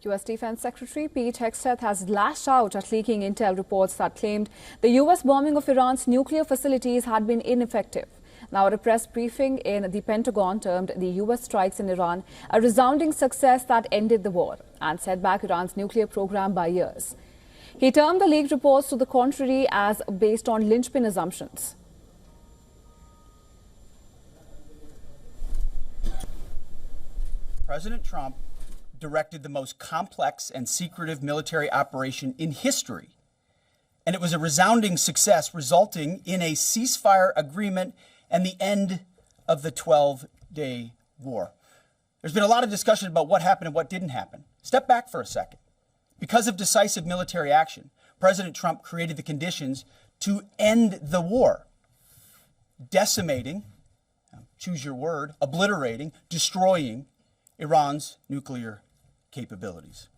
U.S. Defense Secretary Pete Hegseth has lashed out at leaking intel reports that claimed the U.S. bombing of Iran's nuclear facilities had been ineffective. Now, at a press briefing in the Pentagon termed the U.S. strikes in Iran a resounding success that ended the war and set back Iran's nuclear program by years. He termed the leaked reports to the contrary as based on linchpin assumptions. President Trump directed the most complex and secretive military operation in history, and it was a resounding success, resulting in a ceasefire agreement and the end of the 12-day war. There's been a lot of discussion about what happened and what didn't happen. Step back for a second. Because of decisive military action, President Trump created the conditions to end the war, decimating, choose your word, obliterating, destroying Iran's nuclear capabilities.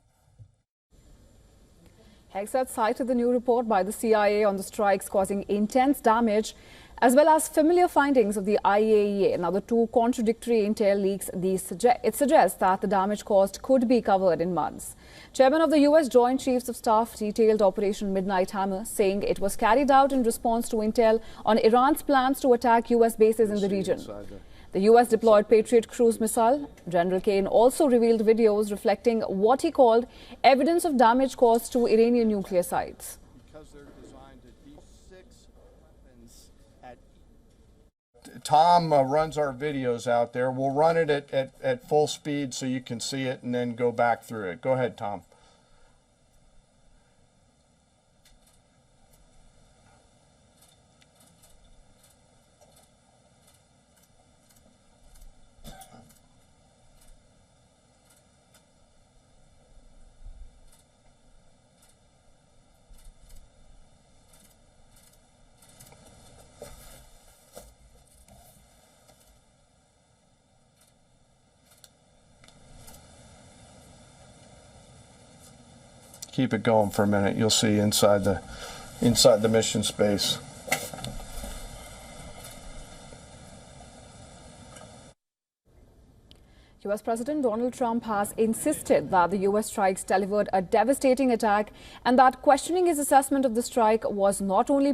Hegseth cited the new report by the CIA on the strikes causing intense damage, as well as familiar findings of the IAEA. Now, the two contradictory intel leaks, it suggests that the damage caused could be covered in months. Chairman of the U.S. Joint Chiefs of Staff detailed Operation Midnight Hammer, saying it was carried out in response to intel on Iran's plans to attack U.S. bases in the region. The U.S. deployed Patriot cruise missile. General Kane also revealed videos reflecting what he called evidence of damage caused to Iranian nuclear sites. Because they're designed to D6 weapons at... Tom runs our videos out there. We'll run it at full speed so you can see it and then go back through it. Go ahead, Tom. Keep it going for a minute. You'll see inside the mission space. U.S. President Donald Trump has insisted that the U.S. strikes delivered a devastating attack and that questioning his assessment of the strike was not only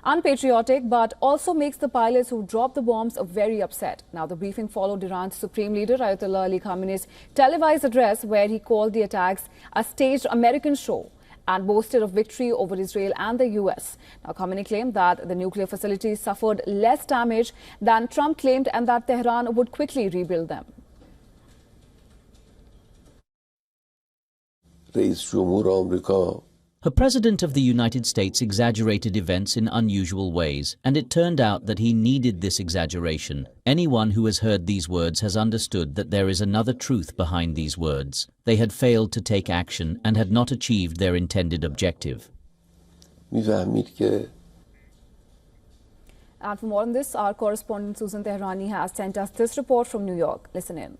unpatriotic, but also makes the pilots who dropped the bombs very upset. Now, the briefing followed Iran's Supreme Leader Ayatollah Ali Khamenei's televised address, where he called the attacks a staged American show and boasted of victory over Israel and the U.S. Now, Khamenei claimed that the nuclear facilities suffered less damage than Trump claimed and that Tehran would quickly rebuild them. The President of the United States exaggerated events in unusual ways, and it turned out that he needed this exaggeration. Anyone who has heard these words has understood that there is another truth behind these words. They had failed to take action and had not achieved their intended objective. And for more on this, our correspondent Susan Tehrani has sent us this report from New York. Listen in.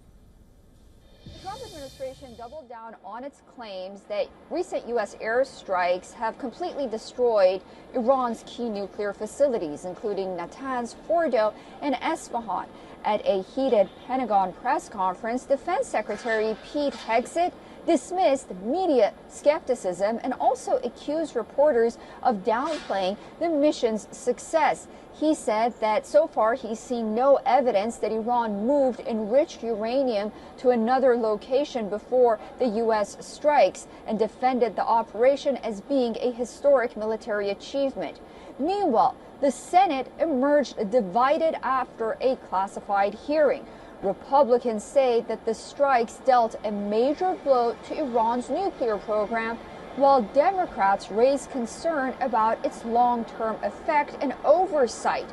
The Trump administration doubled down on its claims that recent U.S. airstrikes have completely destroyed Iran's key nuclear facilities, including Natanz, Fordo, and Esfahan. At a heated Pentagon press conference, Defense Secretary Pete Hegseth dismissed media skepticism and also accused reporters of downplaying the mission's success. He said that so far he's seen no evidence that Iran moved enriched uranium to another location before the U.S. strikes, and defended the operation as being a historic military achievement. Meanwhile, the Senate emerged divided after a classified hearing. Republicans say that the strikes dealt a major blow to Iran's nuclear program, while Democrats raise concern about its long-term effect and oversight.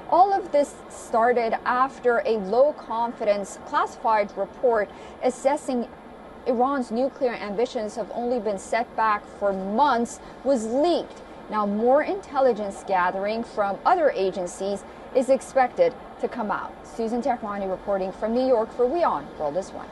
All of this started after a low-confidence classified report assessing Iran's nuclear ambitions have only been set back for months was leaked. Now, more intelligence gathering from other agencies is expected to come out. Susan Tehrani reporting from New York for WION World is One.